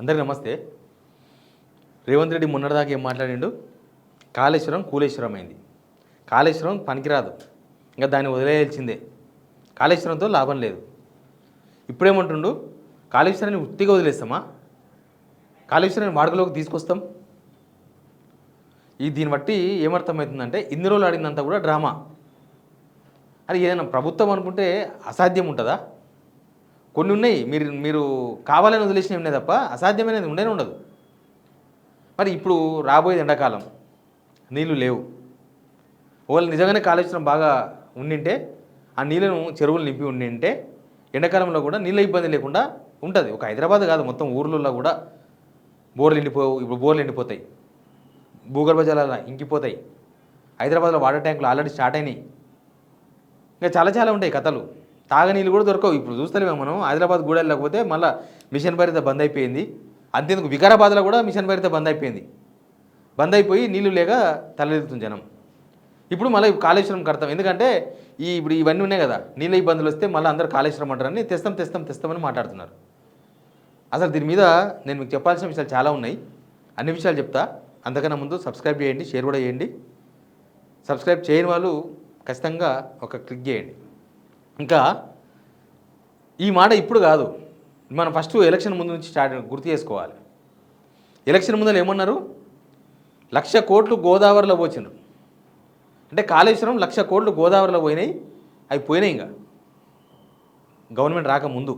అందరికీ నమస్తే. రేవంత్ రెడ్డి మొన్నటిదాకా ఏం మాట్లాడిండు? కాళేశ్వరం కూలేశ్వరం అయింది. కాళేశ్వరం పనికిరాదు, ఇంకా దాన్ని వదిలేయాల్సిందే, కాళేశ్వరంతో లాభం లేదు. ఇప్పుడేమంటుండు? కాళేశ్వరాన్ని ఉత్తిగా వదిలేస్తామా, కాళేశ్వరాన్ని వాడుకలోకి తీసుకొస్తాం. దీన్ని బట్టి ఏమర్థమవుతుందంటే ఇన్ని రోజులు ఆడిందంతా కూడా డ్రామా. అది ఏదైనా ప్రభుత్వం అనుకుంటే అసాధ్యం ఉంటుందా? కొన్ని ఉన్నాయి, మీరు కావాలని వదిలేసినవి ఉన్నాయి తప్ప అసాధ్యమైనది ఉండేనే ఉండదు. మరి ఇప్పుడు రాబోయేది ఎండాకాలం, నీళ్లు లేవు. వాళ్ళు నిజంగానే కాళేశ్వరం బాగా ఉండింటే ఆ నీళ్ళను చెరువులు నింపి ఉండింటే ఎండాకాలంలో కూడా నీళ్ళ ఇబ్బంది లేకుండా ఉంటుంది. ఒక హైదరాబాద్ కాదు, మొత్తం ఊర్లలో కూడా ఇప్పుడు బోర్లు ఎండిపోతాయి, భూగర్భ జలాలు ఇంకిపోతాయి. హైదరాబాద్లో వాటర్ ట్యాంకులు ఆల్రెడీ స్టార్ట్ అయినాయి. ఇంకా చాలా చాలా ఉంటాయి కథలు. తాగనీళ్ళు కూడా దొరకవు. ఇప్పుడు చూస్తలేమో మనం, హైదరాబాద్ కూడా వెళ్ళకపోతే మళ్ళీ మిషన్ భరిత బంద్ అయిపోయింది. అంతేందుకు వికారాబాద్లో కూడా మిషన్ భరిత బంద్ అయిపోయింది. బంద్ అయిపోయి నీళ్లు లేక తలెత్తుతుంది జనం. ఇప్పుడు మళ్ళీ కాళేశ్వరం కడతాం, ఎందుకంటే ఇప్పుడు ఇవన్నీ ఉన్నాయి కదా, నీళ్ళ ఇబ్బందులు వస్తే మళ్ళీ అందరూ కాళేశ్వరం అంటారని తెస్తామని మాట్లాడుతున్నారు. అసలు దీని మీద నేను మీకు చెప్పాల్సిన విషయాలు చాలా ఉన్నాయి, అన్ని విషయాలు చెప్తా. అంతకన్నా ముందు సబ్స్క్రైబ్ చేయండి, షేర్ కూడా చేయండి. సబ్స్క్రైబ్ చేయని వాళ్ళు ఖచ్చితంగా ఒక క్లిక్ చేయండి. ఇంకా ఈ మాట ఇప్పుడు కాదు, మనం ఫస్ట్ ఎలక్షన్ ముందు నుంచి గుర్తు చేసుకోవాలి. ఎలక్షన్ ముందర ఏమన్నారు? 1,00,000 కోట్లు గోదావరిలో పోచినారు అంటే కాళేశ్వరం 1,00,000 కోట్లు గోదావరిలో పోయినాయి. అవి పోయినాయి. ఇంకా గవర్నమెంట్ రాకముందు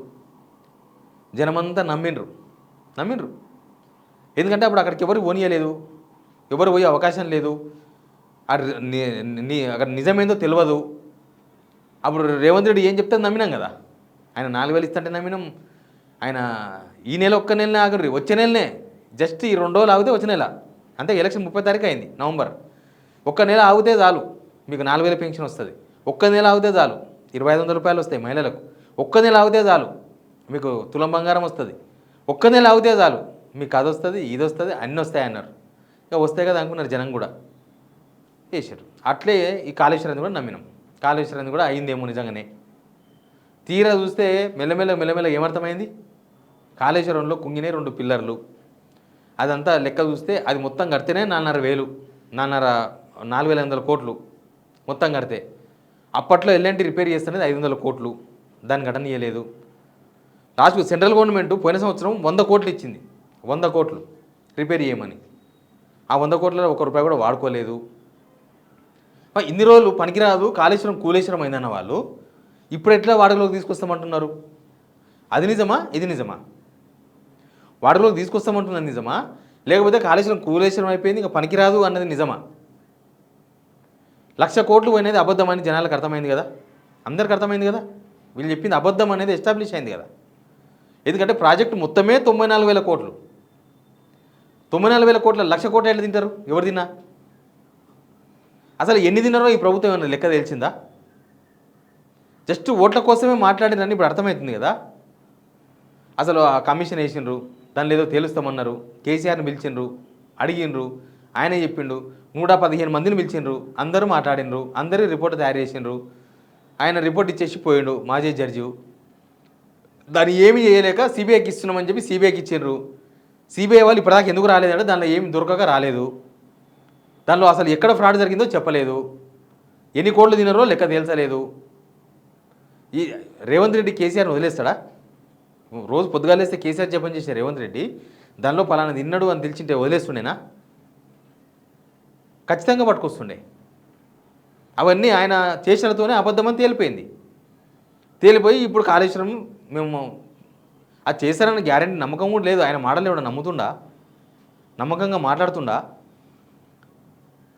జనమంతా నమ్మిండ్రు. ఎందుకంటే అప్పుడు అక్కడికి ఎవరు పోనీయలేదు, ఎవరు పోయే అవకాశం లేదు. అక్కడ నిజమేందో తెలియదు. అప్పుడు రేవంత్ రెడ్డి ఏం చెప్తే నమ్మినాం కదా. ఆయన 4,000 ఇస్తుంటే నమ్మినాం. ఆయన ఈ నెల ఒక్క నెలనే ఆగరు, వచ్చే నెలనే, జస్ట్ ఈ 2 రోజులు ఆగితే వచ్చే నెల, అంటే ఎలక్షన్ 30 తారీఖు అయింది నవంబర్. ఒక్క నెల ఆగితే చాలు మీకు 4,000 పెన్షన్ వస్తుంది. ఒక్క నెల ఆగితే చాలు 2,500 రూపాయలు వస్తాయి మహిళలకు. ఒక్క నెల ఆగితే చాలు మీకు తులం బంగారం వస్తుంది. ఒక్క నెల ఆగితే చాలు మీకు అది వస్తుంది, ఇది వస్తుంది, అన్నీ వస్తాయి అన్నారు. ఇక వస్తాయి కదా అనుకున్నారు జనం కూడా, వేసారు. అట్లే ఈ కాళేశ్వరాన్ని కూడా నమ్మినాం. కాళేశ్వరాన్ని కూడా అయిందేమో నిజంగానే. తీరా చూస్తే మెల్లమెల్ల ఏమర్థమైంది? కాళేశ్వరంలో కుంగినే 2 పిల్లర్లు. అదంతా లెక్క చూస్తే అది మొత్తం కడితేనే 4,500 కోట్లు మొత్తం కడితే. అప్పట్లో ఎల్ఎన్టీ రిపేర్ చేస్తున్నది 500 కోట్లు, దాన్ని కట్టనీయలేదు. లాస్ట్కు సెంట్రల్ గవర్నమెంట్ పోయిన సంవత్సరం 100 కోట్లు ఇచ్చింది, 100 కోట్లు రిపేర్ చేయమని. ఆ 100 కోట్లలో ₹1 కూడా వాడుకోలేదు. ఇన్ని రోజులు పనికిరాదు కాళేశ్వరం కూలేశ్వరం అయిందన్న వాళ్ళు ఇప్పుడు ఎట్లా వాడుకలోకి తీసుకొస్తామంటున్నారు? అది నిజమా? ఇది నిజమా? వాడుకలోకి తీసుకొస్తామంటున్నది నిజమా, లేకపోతే కాళేశ్వరం కూలేశ్వరం అయిపోయింది ఇంకా పనికిరాదు అన్నది నిజమా? 1,00,000 కోట్లు పోయినది అబద్ధం అని జనాలకు అర్థమైంది కదా, అందరికి అర్థమైంది కదా. వీళ్ళు చెప్పింది అబద్ధం అనేది ఎస్టాబ్లిష్ అయింది కదా. ఎందుకంటే ప్రాజెక్టు మొత్తమే 94,000 కోట్లు. 94,000 కోట్ల 1,00,000 కోట్లు ఎట్లా తింటారు? ఎవరు తిన్నా? అసలు ఎన్ని తిన్నారో ఈ ప్రభుత్వం ఏమన్నా లెక్క తెలిసిందా? జస్ట్ ఓట్ల కోసమే మాట్లాడినని ఇప్పుడు అర్థమవుతుంది కదా. అసలు ఆ కమిషన్ వేసిండ్రు, దానిలో ఏదో తేలుస్తామన్నారు, కేసీఆర్ని పిలిచిండ్రు, అడిగిండ్రు, ఆయనే చెప్పిండు. 115 మందిని పిలిచిండ్రు, అందరూ మాట్లాడిండ్రు, అందరూ రిపోర్ట్ తయారు చేసిండ్రు. ఆయన రిపోర్ట్ ఇచ్చేసి పోయిండు మాజీ జడ్జి. దాన్ని ఏమి చేయలేక సిబిఐకి ఇస్తున్నామని చెప్పి సిబిఐకి ఇచ్చిండ్రు. సిబిఐ వాళ్ళు ఇప్పటిదాకా ఎందుకు రాలేదంటే దానిలో ఏమి దొరకక రాలేదు. దానిలో అసలు ఎక్కడ ఫ్రాడ్ జరిగిందో చెప్పలేదు, ఎన్ని కోట్లు తినారో లెక్క తేల్చలేదు. ఈ రేవంత్ రెడ్డి కేసీఆర్ని వదిలేస్తాడా? రోజు పొద్దుగాలేస్తే కేసీఆర్ జపం చేసే రేవంత్ రెడ్డి దానిలో పలానా తిన్నాడు అని తెలిసింటే వదిలేస్తుండేనా? ఖచ్చితంగా పట్టుకొస్తుండే. అవన్నీ ఆయన చేసినతోనే అబద్ధమని తేలిపోయి ఇప్పుడు కాళేశ్వరం మేము అది చేశారని గ్యారెంటీ నమ్మకం కూడా లేదు. ఆయన మాటలు ఏమన్నా నమ్ముతుండా? నమ్మకంగా మాట్లాడుతుండా?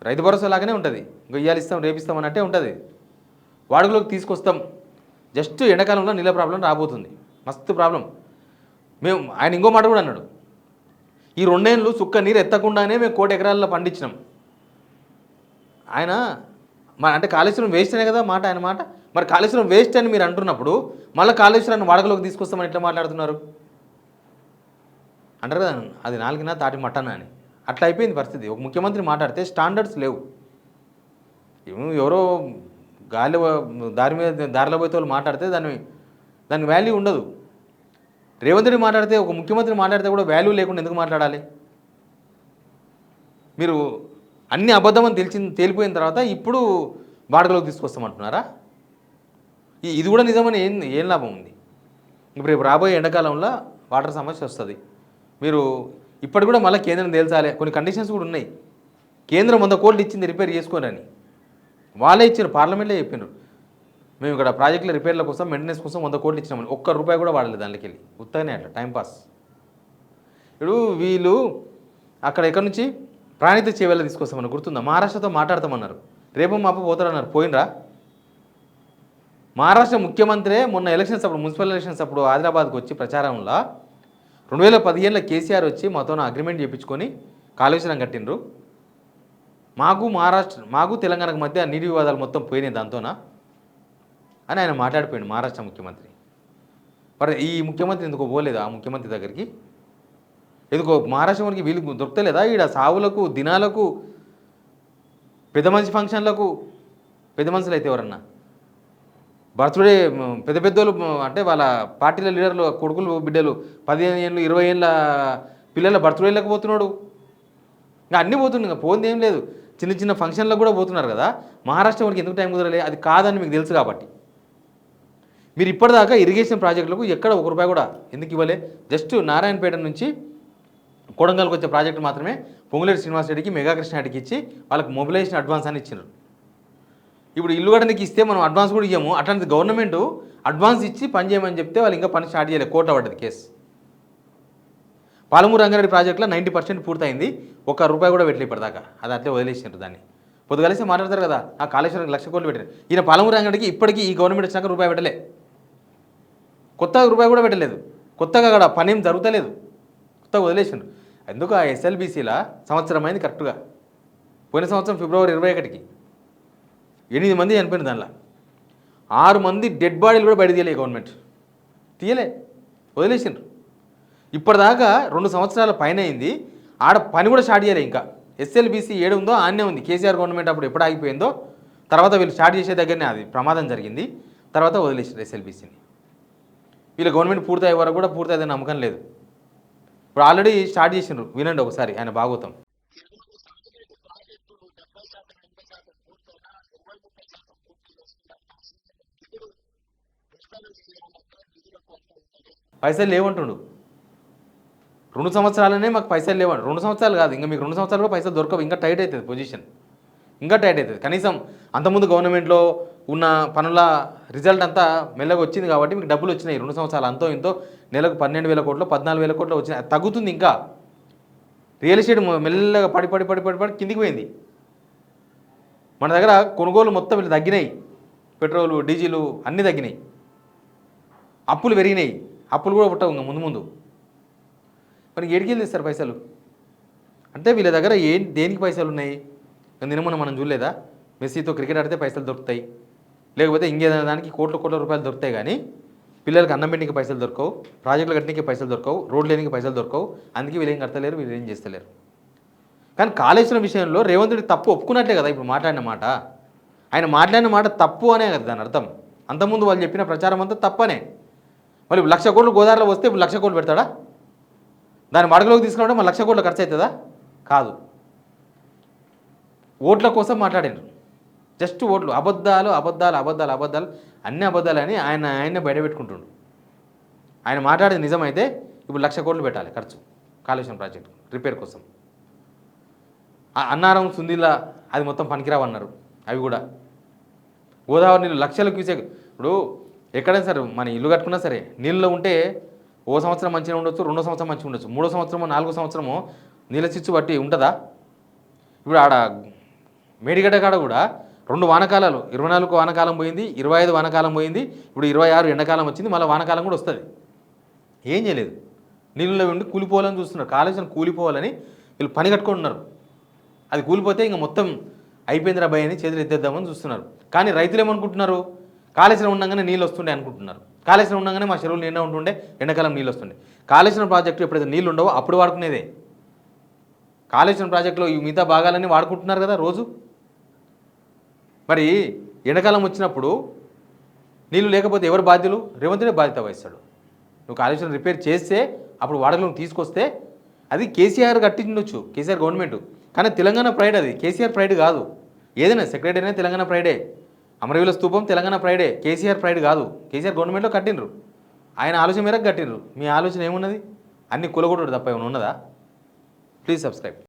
రైతు భరోసా లాగానే ఉంటుంది, గొయ్యాలు ఇస్తాం రేపిస్తాం అన్నట్టే ఉంటుంది. వాడుకలోకి తీసుకొస్తాం. జస్ట్ ఎండాకాలంలో నీళ్ళ ప్రాబ్లం రాబోతుంది, మస్తు ప్రాబ్లం. ఆయన ఇంకో మాట కూడా అన్నాడు, ఈ 2 ఏళ్ళు సుక్క నీరు ఎత్తకుండానే మేము 1,00,000 ఎకరాల్లో పండించినాం. ఆయన అంటే కాళేశ్వరం వేస్ట్ అనే కదా మాట ఆయన మాట. మరి కాళేశ్వరం వేస్ట్ అని మీరు అంటున్నప్పుడు మళ్ళీ కాళేశ్వరాన్ని వాడుకలోకి తీసుకొస్తామని ఎట్లా మాట్లాడుతున్నారు? అంటారు కదా, అది నాలుగినా తాటి మట్టనా అని. అట్లా అయిపోయింది పరిస్థితి. ఒక ముఖ్యమంత్రి మాట్లాడితే స్టాండర్డ్స్ లేవు. ఎవరో దారిలో పోతే వాళ్ళు మాట్లాడితే దానికి వాల్యూ ఉండదు. రేవంత్ రెడ్డి మాట్లాడితే, ఒక ముఖ్యమంత్రి మాట్లాడితే కూడా వాల్యూ లేకుండా ఎందుకు మాట్లాడాలి? మీరు అన్ని అబద్ధమని తేలిపోయిన తర్వాత ఇప్పుడు వాడుకలోకి తీసుకొస్తామంటున్నారా? ఇది కూడా నిజమని ఏం లాభం ఉంది? ఇప్పుడు రేపు రాబోయే ఎండాకాలంలో వాటర్ సమస్య వస్తుంది. మీరు ఇప్పటి కూడా మళ్ళీ కేంద్రం తేల్చాలి. కొన్ని కండిషన్స్ కూడా ఉన్నాయి. కేంద్రం 100 కోట్లు ఇచ్చింది రిపేర్ చేసుకోరని. వాళ్ళే ఇచ్చారు, పార్లమెంట్లో చెప్పినారు. మేము ఇక్కడ ప్రాజెక్టుల రిపేర్ల కోసం, మెయింటెనెన్స్ కోసం 100 కోట్లు ఇచ్చినామని. ఒక్క రూపాయి కూడా వాడలేదు దానికి వెళ్ళి. ఉత్తగానే అట్లా టైంపాస్. ఇప్పుడు వీళ్ళు అక్కడ ఎక్కడి నుంచి ప్రాణిత చేవేళ్ళ తీసుకొస్తామని గుర్తుందా? మహారాష్ట్రతో మాట్లాడతామన్నారు. రేపు మాపు పోతారన్నారు. పోయినరా? మహారాష్ట్ర ముఖ్యమంత్రి మొన్న ఎలక్షన్స్ అప్పుడు, మున్సిపల్ ఎలక్షన్స్ అప్పుడు హైదరాబాద్కి వచ్చి ప్రచారంలో 2015లో కేసీఆర్ వచ్చి మాతో అగ్రిమెంట్ చేయించుకొని కాళేశ్వరం కట్టినరు. మాకు తెలంగాణకు మధ్య నీటి వివాదాలు మొత్తం పోయినాయి దాంతోనా అని ఆయన మాట్లాడిపోయాడు మహారాష్ట్ర ముఖ్యమంత్రి. మరి ఈ ముఖ్యమంత్రి ఎందుకో పోలేదు ఆ ముఖ్యమంత్రి దగ్గరికి? ఎందుకో మహారాష్ట్రానికి వీళ్ళు దొరకలేదా? ఈడ సావులకు, దినాలకు, పెద్ద మనిషి ఫంక్షన్లకు, పెద్ద మనుషులు అయితే ఎవరన్నా బర్త్డే పెద్ద పెద్దోళ్ళు అంటే వాళ్ళ పార్టీల లీడర్లు కొడుకులు బిడ్డలు 15 ఏళ్ళు 20 ఏళ్ళ పిల్లల బర్త్డేలకు పోతున్నాడు. ఇంకా అన్నీ పోతుంది. ఇంకా పోయింది ఏం లేదు. చిన్న చిన్న ఫంక్షన్లకు కూడా పోతున్నారు కదా. మహారాష్ట్ర వారికి ఎందుకు టైం కుదరలే? అది కాదని మీకు తెలుసు కాబట్టి మీరు ఇప్పటిదాకా ఇరిగేషన్ ప్రాజెక్టులకు ఎక్కడ ₹1 కూడా ఎందుకు ఇవ్వలే? జస్ట్ నారాయణపేట నుంచి కొడంగల్కి వచ్చే ప్రాజెక్టు మాత్రమే పొంగులేటి శ్రీనివాసరెడ్డికి, మెగాకృష్ణారెడ్డికి ఇచ్చి వాళ్ళకి మొబిలైజేషన్ అడ్వాన్స్ అని ఇచ్చినారు. ఇప్పుడు ఇల్లు కట్టడానికి ఇస్తే మనం అడ్వాన్స్ కూడా ఇవ్వము. అట్లాంటి గవర్నమెంట్ అడ్వాన్స్ ఇచ్చి పని చేయమని చెప్తే వాళ్ళు ఇంకా పని స్టార్ట్ చేయలేదు. కోర్టు పడ్డది కేసు. పాలమూరు రంగారెడ్డి ప్రాజెక్టులో 90% పూర్తయింది. ₹1 కూడా పెట్టలే ఇప్పటిదాకా. అది అట్లే వదిలేసినారు దాన్ని. పొద్దుగలిసి మాట్లాడతారు కదా, ఆ కాళేశ్వరానికి ₹1,00,000 పెట్టారు. ఈయన పాలమూరు రంగారెడ్డికి ఇప్పటికీ ఈ గవర్నమెంట్ వచ్చినాక ₹1 పెట్టలే. కొత్తగా ₹1 కూడా పెట్టలేదు. కొత్తగా అక్కడ పని ఏం జరుగుతలేదు. కొత్తగా వదిలేసిండ్రు. ఎందుకు ఆ ఎస్ఎల్బీసీలా సంవత్సరం అయింది కరెక్ట్గా. పోయిన సంవత్సరం ఫిబ్రవరి 21కి 8 మంది చనిపోయిన. దానిలో 6 మంది డెడ్ బాడీలు కూడా బయట తీయలే గవర్నమెంట్. తీయలే, వదిలేసిండ్రు. ఇప్పటిదాకా 2 సంవత్సరాల పైన అయింది. ఆడ పని కూడా స్టార్ట్ చేయలే. ఇంకా ఎస్ఎల్బీసీ ఏడు ఉందో ఆన్నే ఉంది. కేసీఆర్ గవర్నమెంట్ అప్పుడు ఎప్పుడు ఆగిపోయిందో తర్వాత వీళ్ళు స్టార్ట్ చేసే దగ్గరనే అది ప్రమాదం జరిగింది. తర్వాత వదిలేసారు ఎస్ఎల్బీసీని. వీళ్ళ గవర్నమెంట్ పూర్తయ్యే వరకు కూడా పూర్తయితే నమ్మకం లేదు. ఇప్పుడు ఆల్రెడీ స్టార్ట్ చేసిండ్రు. వినండి ఒకసారి ఆయన భాగవతం. పైసలు లేవంటుండు. 2 సంవత్సరాలనే మాకు పైసలు లేవండి. 2 సంవత్సరాలు కాదు, ఇంకా మీకు 2 సంవత్సరాలు కూడా పైసలు దొరకవు. ఇంకా టైట్ అవుతుంది పొజిషన్, ఇంకా టైట్ అవుతుంది. కనీసం అంతకుముందు గవర్నమెంట్లో ఉన్న పనుల రిజల్ట్ అంతా మెల్లగా వచ్చింది కాబట్టి మీకు డబ్బులు వచ్చినాయి. 2 సంవత్సరాలు అంతో ఇంతో నెలకు 12,000 కోట్లు 14,000 కోట్లు వచ్చినాయి. తగ్గుతుంది. ఇంకా రియల్ ఎస్టేట్ మెల్లగా పడి పడి పడి పడి పడి కిందికి పోయింది. మన దగ్గర కొనుగోలు మొత్తం వీళ్ళు తగ్గినాయి. పెట్రోలు, డీజిలు అన్నీ తగ్గినాయి. అప్పులు పెరిగినాయి. అప్పులు కూడా పుట్టవు ఇంకా ముందు ముందు. మరి ఏడికెళ్ళి ఇస్తారు పైసలు? అంటే వీళ్ళ దగ్గర దేనికి పైసలు ఉన్నాయి? నిన్న మనం చూడలేదా? మెస్సీతో క్రికెట్ ఆడితే పైసలు దొరుకుతాయి, లేకపోతే ఇంకేదైనా దానికి కోట్ల రూపాయలు దొరుకుతాయి. కానీ పిల్లలకి అన్నం పెట్టడానికి పైసలు దొరకవు, ప్రాజెక్టులు కట్టడానికి పైసలు దొరకవు, రోడ్లు లేనికి పైసలు దొరకవు. అందుకే వీళ్ళు ఏం కడతలేరు, వీళ్ళు ఏం చేస్తలేరు. కానీ కాళేశ్వరం విషయంలో రేవంత్ రెడ్డి తప్పు ఒప్పుకున్నట్లే కదా ఇప్పుడు మాట్లాడిన మాట. ఆయన మాట్లాడిన మాట తప్పు అనే కదా దాని అర్థం. అంతకుముందు వాళ్ళు చెప్పిన ప్రచారం అంతా తప్పనే. మరి 1,00,000 కోట్లు గోదావరిలో వస్తే ఇప్పుడు 1,00,000 కోట్లు పెడతాడా? దాన్ని మడగలోకి తీసుకురావడం మన 1,00,000 కోట్లు ఖర్చు అవుతుందా? కాదు. ఓట్ల కోసం మాట్లాడారు. జస్ట్ ఓట్లు. అబద్ధాలు అబద్ధాలు అబద్ధాలు అబద్ధాలు అన్ని అబద్ధాలు అని ఆయన్నే బయట పెట్టుకుంటుండు. ఆయన మాట్లాడేది నిజమైతే ఇప్పుడు 1,00,000 కోట్లు పెట్టాలి ఖర్చు కాళేశ్వరం ప్రాజెక్టు రిపేర్ కోసం. అన్నారం, సుందిల్లా అది మొత్తం పనికిరావన్నారు. అవి కూడా గోదావరి నీళ్ళు లక్షల క్యూసెక్. ఇప్పుడు ఎక్కడైనా సరే మన ఇల్లు కట్టుకున్నా సరే నీళ్ళలో ఉంటే ఓ సంవత్సరం మంచిగా ఉండొచ్చు, 2వ సంవత్సరం మంచిగా ఉండొచ్చు, 3వ సంవత్సరమో 4వ సంవత్సరమో నీళ్ళ చిచ్చు బట్టి ఉంటుందా? ఇప్పుడు ఆడ మేడిగడ్డ కాడ కూడా 2 వానకాలాలు, 24 వానకాలం పోయింది, 25 వానకాలం పోయింది, ఇప్పుడు 26 ఎండాకాలం వచ్చింది, మళ్ళీ వానకాలం కూడా వస్తుంది. ఏం చేయలేదు. నీళ్ళలో ఉండి కూలిపోవాలని చూస్తున్నారు. కాళేశ్వరం కూలిపోవాలని వీళ్ళు పని కట్టుకుంటున్నారు. అది కూలిపోతే ఇంకా మొత్తం అయిపోయిందిరా భయ అని చేతులు ఎత్తేద్దామని చూస్తున్నారు. కానీ రైతులు ఏమనుకుంటున్నారు? కాళేశ్వరం ఉండగానే నీళ్ళు వస్తుండే అనుకుంటున్నారు. కాళేశ్వరం ఉండగానే మా చెరువులు నిండా ఉంటుండే, ఎండాకాలం నీళ్ళు వస్తుండే. కాళేశ్వరం ప్రాజెక్టు ఎప్పుడైతే నీళ్ళు ఉండవో అప్పుడు వాడుకునేదే. కాళేశ్వరం ప్రాజెక్టులో ఈ మిగతా భాగాలన్నీ వాడుకుంటున్నారు కదా రోజు. మరి ఎండాకాలం వచ్చినప్పుడు నీళ్ళు లేకపోతే ఎవరు బాధ్యులు? రేవంత్ రెడ్డి బాధ్యత వహిస్తాడు. నువ్వు కాళేశ్వరం రిపేర్ చేస్తే అప్పుడు వాడలోకి తీసుకొస్తే అది కేసీఆర్ కట్టిండొచ్చు, కేసీఆర్ గవర్నమెంట్. కానీ తెలంగాణ ప్రైడ్, అది కేసీఆర్ ప్రైడ్ కాదు. ఏదైనా సెక్రటరీ అయినా తెలంగాణ ప్రైడే, అమరవీల స్తూపం తెలంగాణ ప్రైడే, కేసీఆర్ ప్రైడ్ కాదు. కేసీఆర్ గవర్నమెంట్లో కట్టిండ్రు, ఆయన ఆలోచన మేరకు కట్టిండ్రు. మీ ఆలోచన ఏమున్నది? అన్ని కులగొట్టుడు తప్ప ఏమైనా ఉన్నదా? Please subscribe.